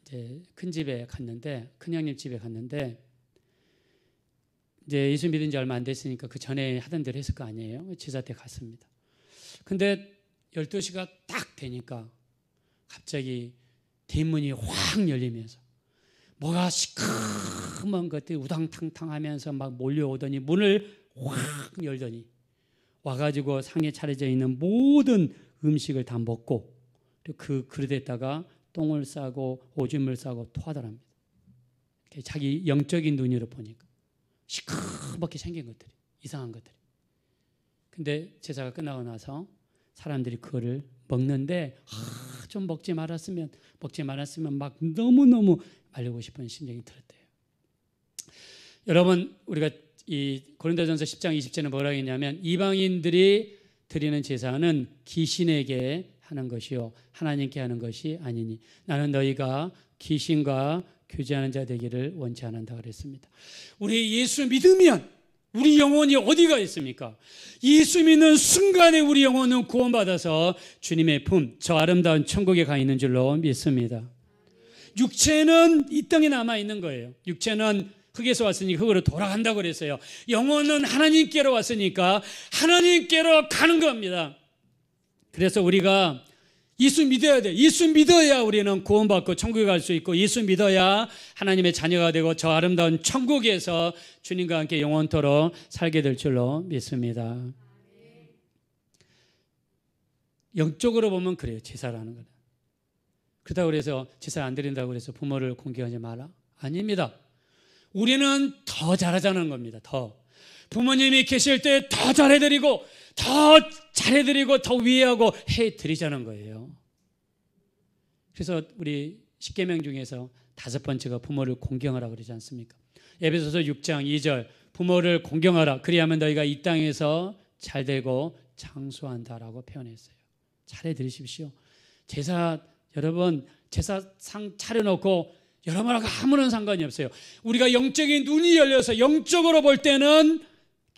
[SPEAKER 1] 이제 큰 집에 갔는데 큰 형님 집에 갔는데 이제 예수 믿은 지 얼마 안 됐으니까 그 전에 하던 대로 했을 거 아니에요. 제사 때 갔습니다. 근데 12시가 딱 되니까 갑자기 뒷문이 확 열리면서 뭐가 시커먼 것들이 우당탕탕 하면서 막 몰려오더니 문을 확 열더니 와가지고 상에 차려져 있는 모든 음식을 다 먹고 그 그릇에다가 똥을 싸고 오줌을 싸고 토하더랍니다. 자기 영적인 눈으로 보니까 시커멓게 생긴 것들이 이상한 것들이. 근데 제사가 끝나고 나서 사람들이 그거를 먹는데 좀 먹지 말았으면 막 너무너무 말리고 싶은 심정이 들었대요. 여러분 우리가 이 고린도전서 10장 20절은 뭐라고 했냐면 이방인들이 드리는 제사는 귀신에게 하는 것이요 하나님께 하는 것이 아니니 나는 너희가 귀신과 교제하는 자 되기를 원치 않는다 그랬습니다. 우리 예수 믿으면 우리 영혼이 어디가 있습니까? 예수 믿는 순간에 우리 영혼은 구원받아서 주님의 품, 저 아름다운 천국에 가 있는 줄로 믿습니다. 육체는 이 땅에 남아 있는 거예요. 육체는 흙에서 왔으니까 흙으로 돌아간다고 그랬어요. 영혼은 하나님께로 왔으니까 하나님께로 가는 겁니다. 그래서 우리가 예수 믿어야 돼. 예수 믿어야 우리는 구원받고 천국에 갈 수 있고, 예수 믿어야 하나님의 자녀가 되고 저 아름다운 천국에서 주님과 함께 영원토록 살게 될 줄로 믿습니다. 영적으로 보면 그래요. 제사라는 거는. 그렇다고 그래서 제사 안 드린다고 해서 부모를 공경하지 마라? 아닙니다. 우리는 더 잘하자는 겁니다. 더. 부모님이 계실 때 더 잘해드리고 더 위하고 해드리자는 거예요. 그래서 우리 십계명 중에서 5번째가 부모를 공경하라 그러지 않습니까? 에베소서 6장 2절 부모를 공경하라 그리하면 너희가 이 땅에서 잘되고 장수한다라고 표현했어요. 잘해드리십시오. 제사 여러분 제사상 차려놓고 여러분하고 아무런 상관이 없어요. 우리가 영적인 눈이 열려서 영적으로 볼 때는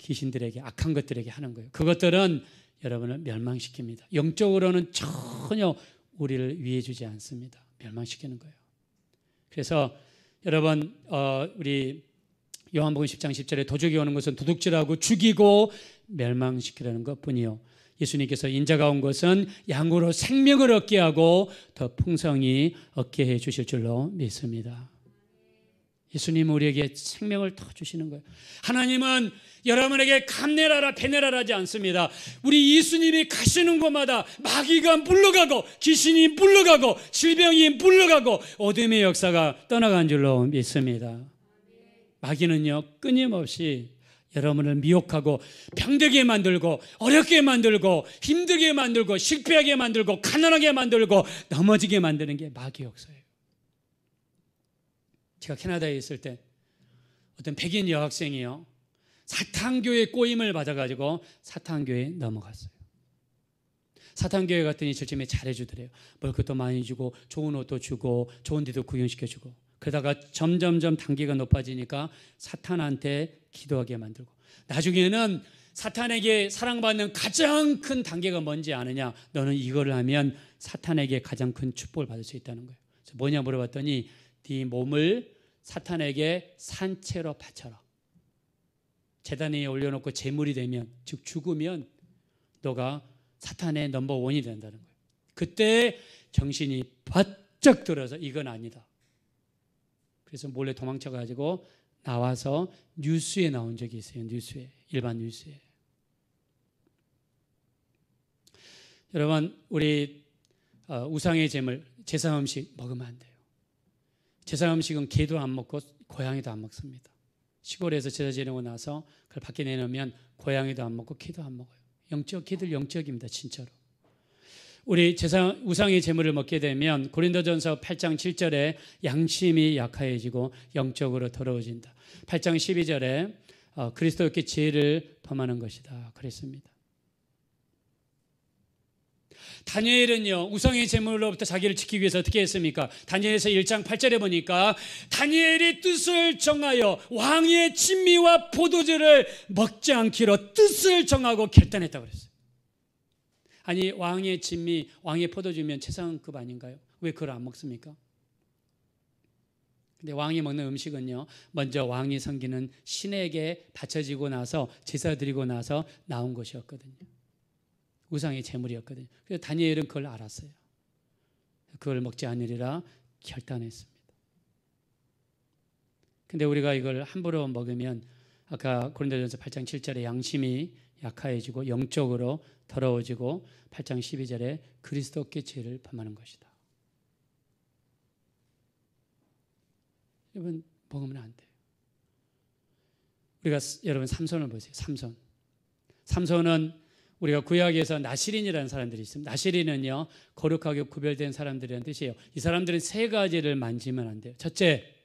[SPEAKER 1] 귀신들에게 악한 것들에게 하는 거예요. 그것들은 여러분을 멸망시킵니다. 영적으로는 전혀 우리를 위해 주지 않습니다. 멸망시키는 거예요. 그래서 여러분 우리 요한복음 10장 10절에 도적이 오는 것은 도둑질하고 죽이고 멸망시키려는 것뿐이요 예수님께서 인자가 온 것은 양으로 생명을 얻게 하고 더 풍성히 얻게 해 주실 줄로 믿습니다. 예수님은 우리에게 생명을 더 주시는 거예요. 하나님은 여러분에게 감내라라 배내라라 하지 않습니다. 우리 예수님이 가시는 곳마다 마귀가 물러가고 귀신이 물러가고 질병이 물러가고 어둠의 역사가 떠나간 줄로 믿습니다. 마귀는요 끊임없이 여러분을 미혹하고 병들게 만들고 어렵게 만들고 힘들게 만들고 실패하게 만들고 가난하게 만들고 넘어지게 만드는 게 마귀 역사예요. 제가 캐나다에 있을 때 어떤 백인 여학생이요 사탄교회 꼬임을 받아가지고 사탄교회에 넘어갔어요. 사탄교회 갔더니 절침에 잘해주더래요. 먹을 것도 많이 주고 좋은 옷도 주고 좋은 데도 구경시켜주고 그러다가 점점점 단계가 높아지니까 사탄한테 기도하게 만들고 나중에는 사탄에게 사랑받는 가장 큰 단계가 뭔지 아느냐? 너는 이거를 하면 사탄에게 가장 큰 축복을 받을 수 있다는 거예요. 그래서 뭐냐 물어봤더니 네 몸을 사탄에게 산채로 바쳐라. 제단에 올려놓고 제물이 되면 즉 죽으면 너가 사탄의 넘버원이 된다는 거예요. 그때 정신이 바짝 들어서 이건 아니다. 그래서 몰래 도망쳐가지고 나와서 뉴스에 나온 적이 있어요. 뉴스에 일반 뉴스에. 여러분 우리 우상의 제물 제사 음식 먹으면 안 돼요. 제사 음식은 개도 안 먹고 고양이도 안 먹습니다. 시골에서 제사 지내고 나서 그걸 밖에 내놓으면 고양이도 안 먹고 개도 안 먹어요. 개들 영적입니다. 진짜로. 우리 우상의 제물을 먹게 되면 고린도전서 8장 7절에 양심이 약해지고 영적으로 더러워진다. 8장 12절에 그리스도께 죄를 범하는 것이다. 그랬습니다. 다니엘은요 우상의 제물로부터 자기를 지키기 위해서 어떻게 했습니까? 다니엘서 1장 8절에 보니까 다니엘이 뜻을 정하여 왕의 진미와 포도주를 먹지 않기로 뜻을 정하고 결단했다고 그랬어요. 아니 왕의 진미, 왕의 포도주면 최상급 아닌가요? 왜 그걸 안 먹습니까? 근데 왕이 먹는 음식은요 먼저 왕이 섬기는 신에게 바쳐지고 나서 제사 드리고 나서 나온 것이었거든요. 우상의 제물이었거든요. 그래서 다니엘은 그걸 알았어요. 그걸 먹지 않으리라 결단했습니다. 근데 우리가 이걸 함부로 먹으면 아까 고린도전서 8장 7절에 양심이 약해지고 영적으로 더러워지고 8장 12절에 그리스도께 죄를 범하는 것이다. 여러분 먹으면 안 돼요. 우리가 여러분 삼손을 보세요. 삼손은 우리가 구약에서 나시린이라는 사람들이 있습니다. 나시린은요 거룩하게 구별된 사람들이라는 뜻이에요. 이 사람들은 3가지를 만지면 안 돼요. 첫째,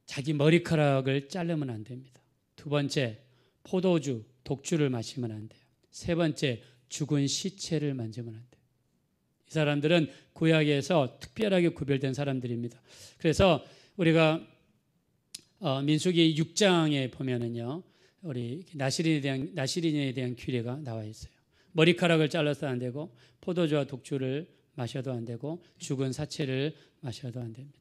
[SPEAKER 1] 자기 머리카락을 자르면 안 됩니다. 2번째, 포도주, 독주를 마시면 안 돼요. 3번째, 죽은 시체를 만지면 안 돼요. 이 사람들은 구약에서 특별하게 구별된 사람들입니다. 그래서 우리가 민수기 6장에 보면은요 우리 나시린에 대한 규례가 나와 있어요. 머리카락을 잘라서 안 되고 포도주와 독주를 마셔도 안 되고 죽은 사체를 마셔도 안 됩니다.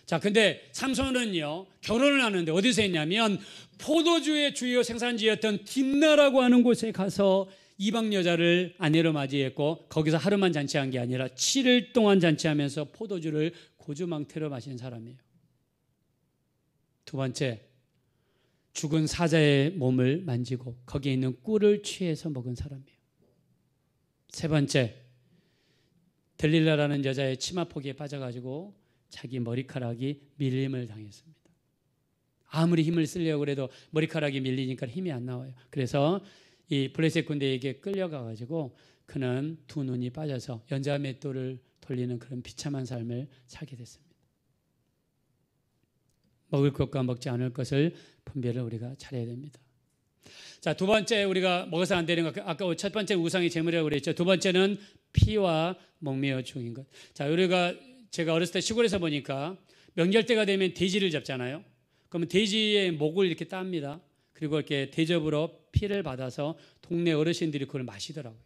[SPEAKER 1] 자, 근데 삼손은요 결혼을 하는데 어디서 했냐면 포도주의 주요 생산지였던 딥나라고 하는 곳에 가서 이방 여자를 아내로 맞이했고 거기서 하루만 잔치한 게 아니라 7일 동안 잔치하면서 포도주를 고주망태로 마신 사람이에요. 두 번째, 죽은 사자의 몸을 만지고 거기에 있는 꿀을 취해서 먹은 사람이에요. 세 번째, 들릴라라는 여자의 치마포기에 빠져가지고 자기 머리카락이 밀림을 당했습니다. 아무리 힘을 쓰려고 해도 머리카락이 밀리니까 힘이 안 나와요. 그래서 이 블레셋 군대에게 끌려가가지고 그는 두 눈이 빠져서 연자맷돌을 돌리는 그런 비참한 삶을 살게 됐습니다. 먹을 것과 먹지 않을 것을 분별을 우리가 잘해야 됩니다. 자, 두 번째 우리가 먹어서 안 되는 것, 아까 첫 번째 우상의 제물이라고 그랬죠. 두 번째는 피와 목매어 죽인 것. 자, 제가 어렸을 때 시골에서 보니까 명절 때가 되면 돼지를 잡잖아요. 그러면 돼지의 목을 이렇게 땁니다. 그리고 이렇게 대접으로 피를 받아서 동네 어르신들이 그걸 마시더라고요.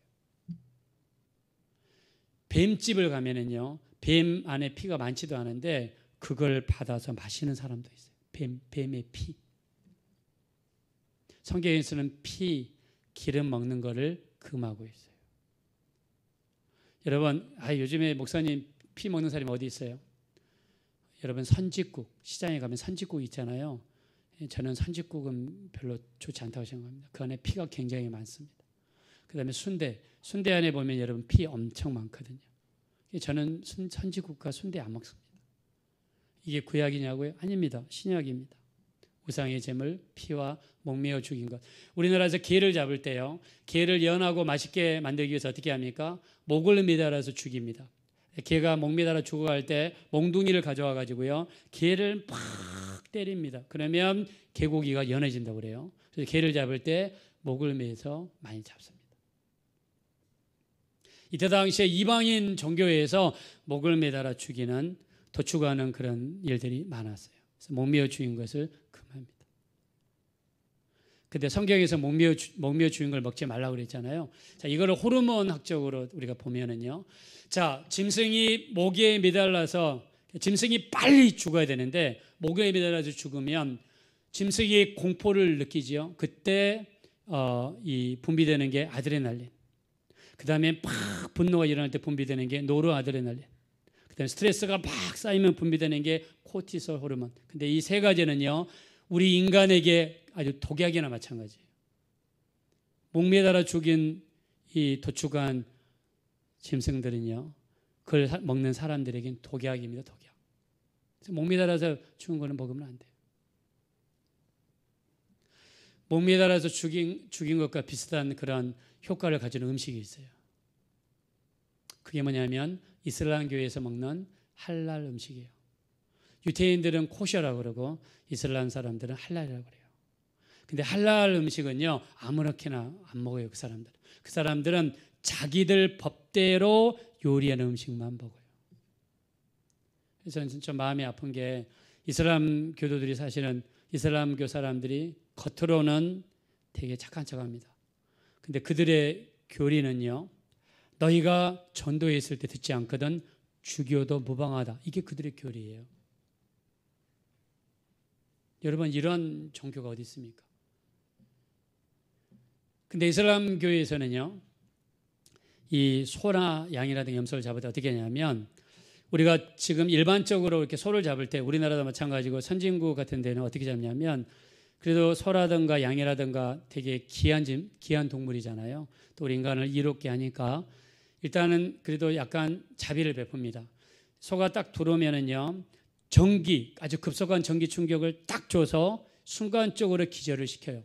[SPEAKER 1] 뱀집을 가면은요, 뱀 안에 피가 많지도 않은데 그걸 받아서 마시는 사람도 있어요. 뱀의 피. 성경에서는 피, 기름 먹는 거를 금하고 있어요. 여러분, 요즘에 목사님 피 먹는 사람이 어디 있어요? 여러분, 선짓국, 시장에 가면 선짓국 있잖아요. 저는 선짓국은 별로 좋지 않다고 생각합니다. 그 안에 피가 굉장히 많습니다. 그 다음에 순대 안에 보면 여러분 피 엄청 많거든요. 저는 선짓국과 순대 안 먹습니다. 이게 구약이냐고요? 아닙니다. 신약입니다. 우상의 제물, 피와 목매어 죽인 것. 우리나라에서 게를 잡을 때요, 게를 연하고 맛있게 만들기 위해서 어떻게 합니까? 목을 매달아서 죽입니다. 개가 목 매달아 죽어갈 때 몽둥이를 가져와 가지고요, 개를 막 때립니다. 그러면 개고기가 연해진다고 그래요. 그래서 개를 잡을 때 목을 매서 많이 잡습니다. 이때 당시에 이방인 종교에서 목을 매달아 죽이는, 도축하는 그런 일들이 많았어요. 그래서 목매어 죽인 것을 금합니다. 근데 성경에서 목매어 죽인 걸 먹지 말라고 그랬잖아요. 자, 이거를 호르몬 학적으로 우리가 보면은요, 자, 짐승이 목에 매달라서, 짐승이 빨리 죽어야 되는데 목에 매달려서 죽으면 짐승이 공포를 느끼지요. 그때 이 분비되는 게 아드레날린. 그 다음에 막 분노가 일어날 때 분비되는 게 노르아드레날린. 그 다음에 스트레스가 막 쌓이면 분비되는 게 코티솔 호르몬. 근데 이 세 가지는요, 우리 인간에게 아주 독약이나 마찬가지예요. 목 매달아 죽인 이 도축한 짐승들은요, 그걸 먹는 사람들에겐 독약입니다. 독약. 그래서 목 매달아서 죽은 거는 먹으면 안 돼요. 목 매달아서 죽인 것과 비슷한 그런 효과를 가지는 음식이 있어요. 그게 뭐냐면 이슬람교에서 먹는 할랄 음식이에요. 유태인들은 코셔라고 그러고 이슬람 사람들은 할랄이라고 그래요. 근데 할랄 음식은요, 아무렇게나 안 먹어요. 그 사람들은 자기들 법대로 요리하는 음식만 먹어요. 그래서 저는 진짜 마음이 아픈 게, 이슬람 교도들이 사실은, 이슬람교 사람들이 겉으로는 되게 착한 척합니다. 근데 그들의 교리는요, 너희가 전도에 있을 때 듣지 않거든 죽여도 무방하다. 이게 그들의 교리예요. 여러분, 이런 종교가 어디 있습니까? 근데 이슬람 교회에서는요, 이 소나 양이라든가 염소를 잡을 때 어떻게 하냐면, 우리가 지금 일반적으로 이렇게 소를 잡을 때 우리나라도 마찬가지고 선진국 같은 데는 어떻게 잡냐면, 그래도 소라든가 양이라든가 되게 귀한 동물이잖아요. 또 우리 인간을 이롭게 하니까 일단은 그래도 약간 자비를 베풉니다. 소가 딱 들어오면은요, 아주 급속한 전기 충격을 딱 줘서 순간적으로 기절을 시켜요.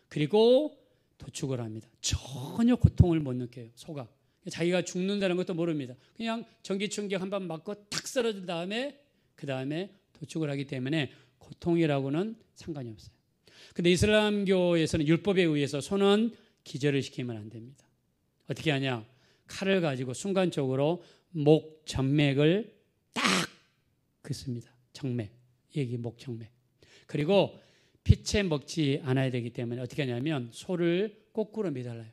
[SPEAKER 1] 그리고 도축을 합니다. 전혀 고통을 못 느껴요, 소가. 자기가 죽는다는 것도 모릅니다. 그냥 전기 충격 한 번 맞고 탁 쓰러진 다음에 그 다음에 도축을 하기 때문에 고통이라고는 상관이 없어요. 근데 이슬람교에서는 율법에 의해서 소는 기절을 시키면 안 됩니다. 어떻게 하냐? 칼을 가지고 순간적으로 목 정맥을 딱 긋습니다. 정맥, 여기 목 정맥. 그리고 피채 먹지 않아야 되기 때문에 어떻게 하냐면 소를 거꾸로 매달아요.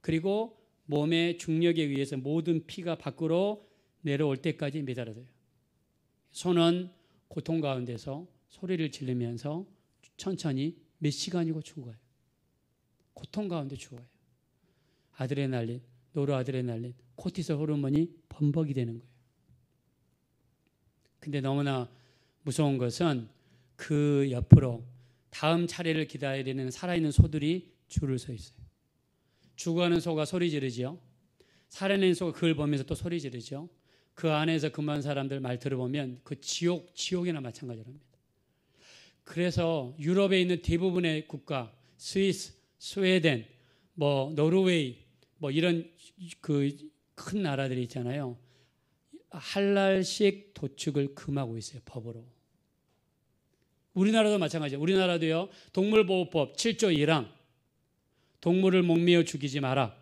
[SPEAKER 1] 그리고 몸의 중력에 의해서 모든 피가 밖으로 내려올 때까지 매달아둬요. 소는 고통 가운데서 소리를 지르면서 천천히 몇 시간이고 죽어요. 고통 가운데 죽어요. 아드레날린, 노르아드레날린, 코티솔 호르몬이 범벅이 되는 거예요. 근데 너무나 무서운 것은 그 옆으로 다음 차례를 기다리는 살아있는 소들이 줄을 서 있어요. 죽어가는 소가 소리 지르죠. 살아있는 소가 그걸 보면서 또 소리 지르죠. 그 안에서 근무한 사람들 말 들어보면 그 지옥이나 마찬가지랍니다. 그래서 유럽에 있는 대부분의 국가, 스위스, 스웨덴, 노르웨이, 이런 그 큰 나라들이 있잖아요. 할랄식 도축을 금하고 있어요, 법으로. 우리나라도 마찬가지예요. 우리나라도요, 동물보호법 7조 1항, 동물을 목매어 죽이지 마라.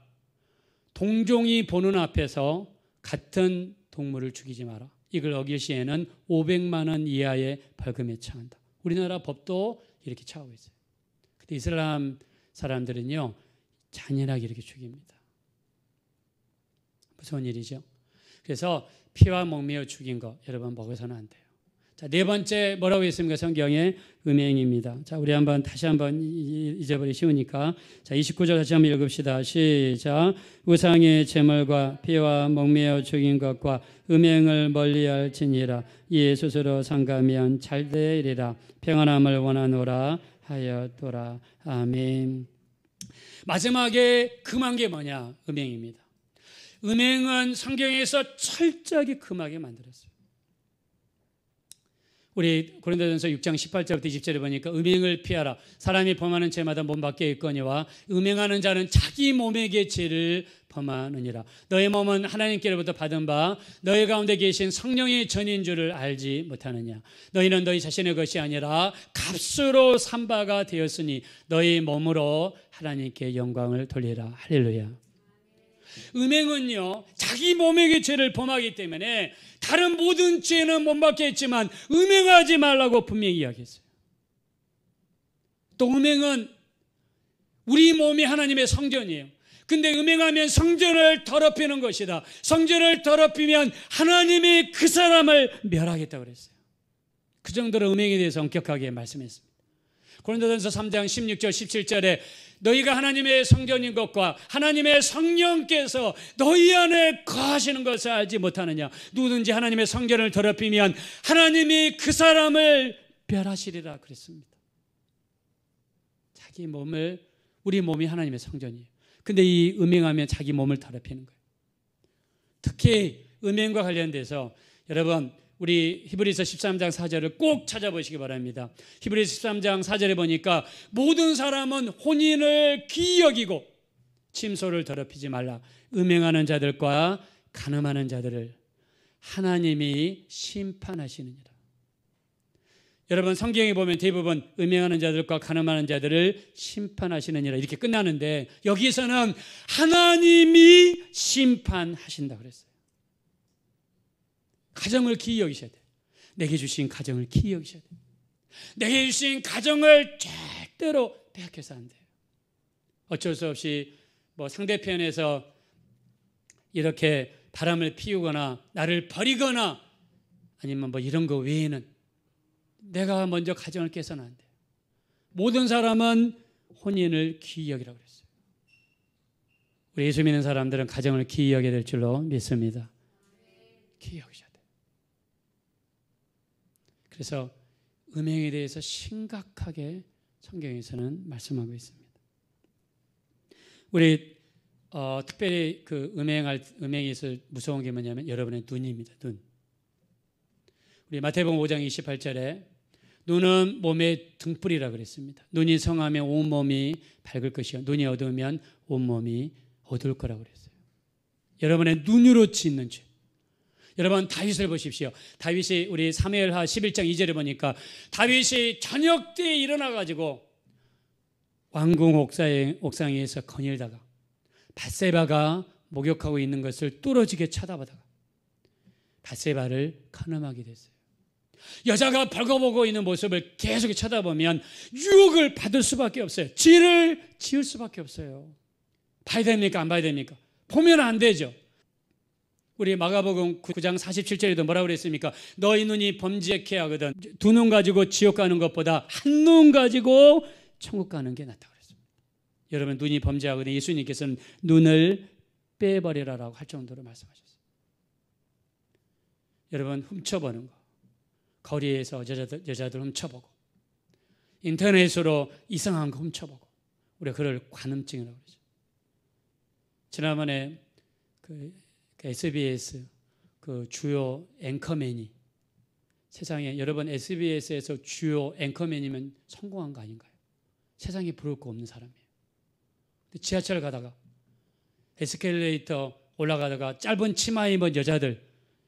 [SPEAKER 1] 동종이 보는 앞에서 같은 동물을 죽이지 마라. 이걸 어길 시에는 500만 원 이하의 벌금에 처한다. 우리나라 법도 이렇게 처하고 있어요. 근데 이슬람 사람들은요, 잔인하게 이렇게 죽입니다. 무서운 일이죠. 그래서 피와 목매어 죽인 거 여러분 먹어서는 안 돼요. 자, 네 번째 뭐라고 했습니까? 성경의 음행입니다. 자, 우리 다시 한번 잊어버리기 쉬우니까. 자, 29절 다시 한번 읽읍시다. 시작. 우상의 제물과 피와 목매어 죽인 것과 음행을 멀리할지니라. 이에 스스로 상가면 잘되리라. 평안함을 원하노라 하였도다. 아멘. 마지막에 금한 게 뭐냐? 음행입니다. 음행은 성경에서 철저하게 금하게 만들었어요. 우리 고린도전서 6장 18절부터 20절에 보니까 음행을 피하라. 사람이 범하는 죄마다 몸 밖에 있거니와 음행하는 자는 자기 몸에게 죄를 범하느니라. 너의 몸은 하나님께로부터 받은 바 너희 가운데 계신 성령의 전인 줄을 알지 못하느냐. 너희는 너희 자신의 것이 아니라 값으로 산 바가 되었으니 너희 몸으로 하나님께 영광을 돌리라. 할렐루야. 음행은요, 자기 몸에게 죄를 범하기 때문에 다른 모든 죄는 못 받겠지만 음행하지 말라고 분명히 이야기했어요. 또 음행은 우리 몸이 하나님의 성전이에요. 근데 음행하면 성전을 더럽히는 것이다. 성전을 더럽히면 하나님이 그 사람을 멸하겠다고 그랬어요. 그 정도로 음행에 대해서 엄격하게 말씀했습니다. 고린도전서 3장 16절 17절에 너희가 하나님의 성전인 것과 하나님의 성령께서 너희 안에 거하시는 것을 알지 못하느냐. 누구든지 하나님의 성전을 더럽히면 하나님이 그 사람을 멸하시리라 그랬습니다. 자기 몸을, 우리 몸이 하나님의 성전이에요. 근데 이 음행하면 자기 몸을 더럽히는 거예요. 특히 음행과 관련돼서 여러분 우리 히브리서 13장 4절을 꼭 찾아보시기 바랍니다. 히브리서 13장 4절에 보니까 모든 사람은 혼인을 귀히 여기고 침소를 더럽히지 말라. 음행하는 자들과 간음하는 자들을 하나님이 심판하시느니라. 여러분 성경에 보면 대부분 음행하는 자들과 간음하는 자들을 심판하시느니라 이렇게 끝나는데 여기서는 하나님이 심판하신다 그랬어요. 가정을 기히 여기셔야 돼요. 내게 주신 가정을 기히 여기셔야 돼요. 내게 주신 가정을 절대로 빼앗겨서 안 돼요. 어쩔 수 없이 상대편에서 이렇게 바람을 피우거나 나를 버리거나 아니면 이런 거 외에는 내가 먼저 가정을 깨서는 안 돼요. 모든 사람은 혼인을 기히 여기라고 그랬어요. 우리 예수 믿는 사람들은 가정을 기히 여겨야 될 줄로 믿습니다. 기히 여기셔야 돼요. 그래서 음행에 대해서 심각하게 성경에서는 말씀하고 있습니다. 우리 특별히 그 음행에서 무서운 게 뭐냐면 여러분의 눈입니다. 눈. 우리 마태복음 5장 28절에 눈은 몸의 등불이라 그랬습니다. 눈이 성하면 온 몸이 밝을 것이요 눈이 어두우면 온 몸이 어두울 거라고 그랬어요. 여러분의 눈으로 짓는 죄. 여러분 다윗을 보십시오. 다윗이 우리 사무엘하 11장 2절에 보니까 다윗이 저녁 때에 일어나가지고 왕궁 옥상에서 거닐다가 밧세바가 목욕하고 있는 것을 뚫어지게 쳐다보다가 밧세바를 간음하게 됐어요. 여자가 벌거보고 있는 모습을 계속 쳐다보면 유혹을 받을 수밖에 없어요. 죄를 지을 수밖에 없어요. 봐야 됩니까? 안 봐야 됩니까? 보면 안 되죠. 우리 마가복음 9장 47절에도 뭐라고 그랬습니까? 너희 눈이 범죄케 하거든 두 눈 가지고 지옥 가는 것보다 한 눈 가지고 천국 가는 게 낫다고 그랬습니다. 여러분 눈이 범죄하거든 예수님께서는 눈을 빼버리라라고 할 정도로 말씀하셨어요. 여러분 훔쳐보는 거, 거리에서 여자들 훔쳐보고 인터넷으로 이상한 거 훔쳐보고 우리가 그걸 관음증이라고 그러죠. 지난번에 그 SBS 그 주요 앵커맨이 세상에 여러분 SBS에서 주요 앵커맨이면 성공한 거 아닌가요? 세상에 부러울 거 없는 사람이에요. 지하철 가다가 에스컬레이터 올라가다가 짧은 치마 입은 여자들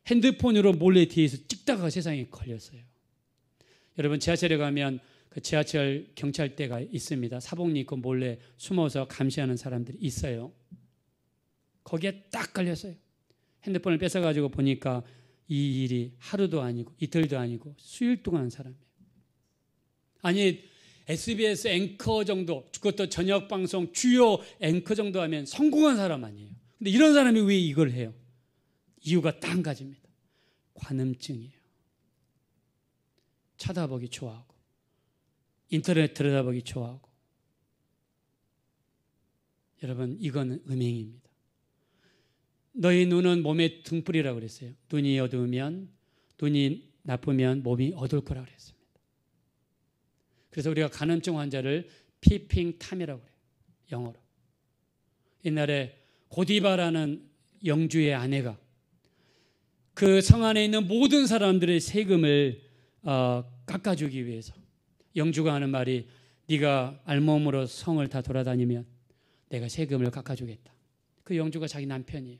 [SPEAKER 1] 핸드폰으로 몰래 뒤에서 찍다가 세상에 걸렸어요. 여러분 지하철에 가면 그 지하철 경찰대가 있습니다. 사복리 입고 몰래 숨어서 감시하는 사람들이 있어요. 거기에 딱 걸렸어요. 핸드폰을 뺏어가지고 보니까 이 일이 하루도 아니고 이틀도 아니고 수일 동안 한 사람이에요. 아니 SBS 앵커 정도, 그것도 저녁 방송 주요 앵커 정도 하면 성공한 사람 아니에요. 근데 이런 사람이 왜 이걸 해요? 이유가 딱 한 가지입니다. 관음증이에요. 쳐다보기 좋아하고 인터넷 들여다보기 좋아하고. 여러분 이건 음행입니다. 너희 눈은 몸의 등불이라고 그랬어요. 눈이 어두우면, 눈이 나쁘면 몸이 어두울 거라고 그랬습니다. 그래서 우리가 간음증 환자를 피핑 탐이라고 그래요. 영어로. 옛날에 고디바라는 영주의 아내가 그 성 안에 있는 모든 사람들의 세금을 깎아주기 위해서 영주가 하는 말이 네가 알몸으로 성을 다 돌아다니면 내가 세금을 깎아주겠다. 그 영주가 자기 남편이에요.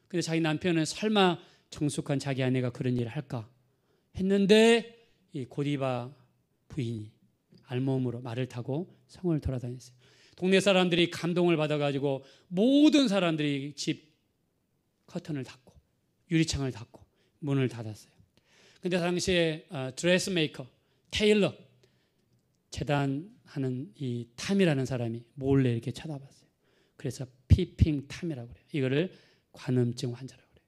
[SPEAKER 1] 근데 자기 남편은 설마 정숙한 자기 아내가 그런 일을 할까 했는데 이 고디바 부인이 알몸으로 말을 타고 성을 돌아다녔어요. 동네 사람들이 감동을 받아가지고 모든 사람들이 집 커튼을 닫고 유리창을 닫고 문을 닫았어요. 근데 당시에 드레스메이커 테일러 재단하는 이 탐이라는 사람이 몰래 이렇게 쳐다봤어요. 그래서 피핑 탐이라고 그래요. 이거를 관음증 환자라고 그래요.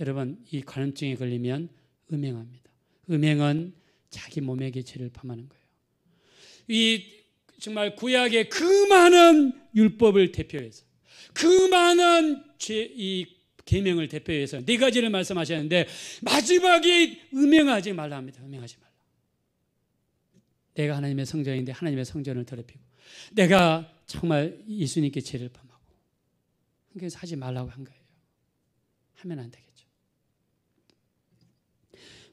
[SPEAKER 1] 여러분 이 관음증에 걸리면 음행합니다. 음행은 자기 몸의 개체를 범하는 거예요. 이 정말 구약의 그 많은 율법을 대표해서 그 많은 이 계명을 대표해서 네 가지를 말씀하셨는데 마지막에 음행하지 말라 합니다. 음행하지 말라. 내가 하나님의 성전인데 하나님의 성전을 더럽히고 내가 정말 예수님께 죄를 범하고 그래서 하지 말라고 한 거예요. 하면 안 되겠죠.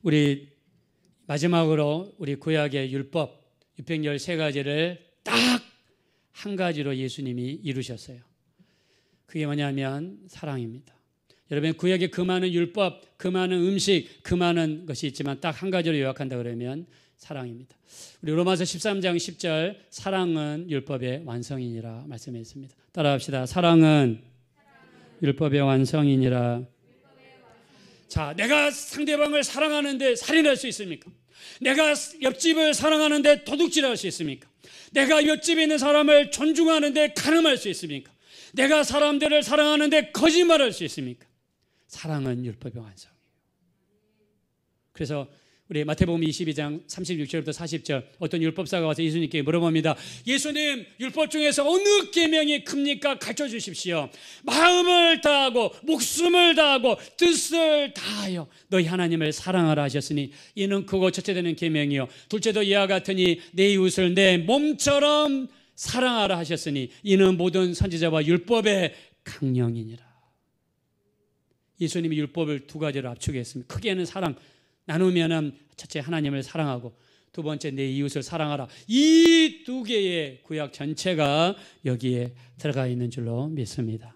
[SPEAKER 1] 우리 마지막으로 우리 구약의 율법 613가지를 딱 한 가지로 예수님이 이루셨어요. 그게 뭐냐면 사랑입니다. 여러분 구약의 그 많은 율법, 그 많은 음식, 그 많은 것이 있지만 딱 한 가지로 요약한다 그러면 사랑입니다. 우리 로마서 13장 10절 사랑은 율법의 완성이니라 말씀했습니다. 따라합시다. 사랑은 율법의 완성이니라. 자, 내가 상대방을 사랑하는데 살인할 수 있습니까? 내가 옆집을 사랑하는데 도둑질할 수 있습니까? 내가 옆집에 있는 사람을 존중하는데 간음할 수 있습니까? 내가 사람들을 사랑하는데 거짓말할 수 있습니까? 사랑은 율법의 완성이에요. 그래서 우리 마태복음 22장 36절부터 40절 어떤 율법사가 와서 예수님께 물어봅니다. 예수님, 율법 중에서 어느 계명이 큽니까? 가르쳐 주십시오. 마음을 다하고 목숨을 다하고 뜻을 다하여 너희 하나님을 사랑하라 하셨으니 이는 크고 첫째 되는 계명이요 둘째도 이와 같으니 내 이웃을 내 몸처럼 사랑하라 하셨으니 이는 모든 선지자와 율법의 강령이니라. 예수님이 율법을 두 가지로 압축했습니다. 크게는 사랑, 나누면은 첫째 하나님을 사랑하고 두 번째 내 이웃을 사랑하라. 이 두 개의 구약 전체가 여기에 들어가 있는 줄로 믿습니다.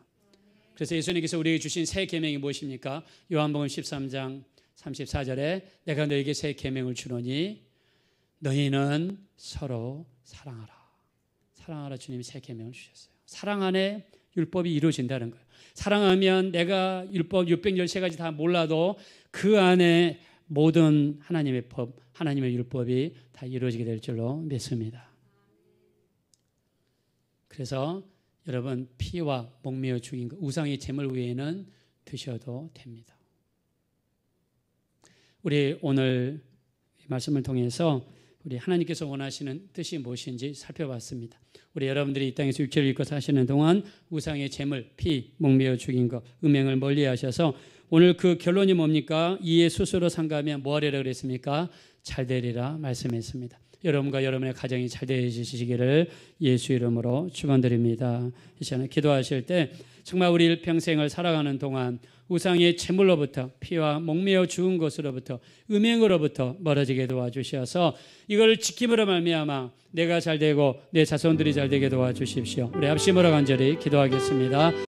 [SPEAKER 1] 그래서 예수님께서 우리에게 주신 새 계명이 무엇입니까? 요한복음 13장 34절에 내가 너에게 새 계명을 주노니 너희는 서로 사랑하라. 사랑하라. 주님이 새 계명을 주셨어요. 사랑 안에 율법이 이루어진다는 거예요. 사랑하면 내가 율법 613가지 다 몰라도 그 안에 모든 하나님의 법, 하나님의 율법이 다 이루어지게 될 줄로 믿습니다. 그래서 여러분 피와 목매어 죽인 것, 우상의 제물 외에는 드셔도 됩니다. 우리 오늘 말씀을 통해서 우리 하나님께서 원하시는 뜻이 무엇인지 살펴봤습니다. 우리 여러분들이 이 땅에서 육체를 입고 사시는 동안 우상의 제물, 피, 목매어 죽인 것, 음행을 멀리하셔서 오늘 그 결론이 뭡니까? 이에 스스로 상가하면 뭐 하리라 그랬습니까? 잘 되리라 말씀했습니다. 여러분과 여러분의 가정이 잘 되시기를 예수 이름으로 축원드립니다. 이 시간에 기도하실 때 정말 우리 일평생을 살아가는 동안 우상의 제물로부터 피와 목매어 죽은 것으로부터 음행으로부터 멀어지게 도와주셔서 이걸 지킴으로 말미암아 내가 잘 되고 내 자손들이 잘 되게 도와주십시오. 우리 합심으로 간절히 기도하겠습니다.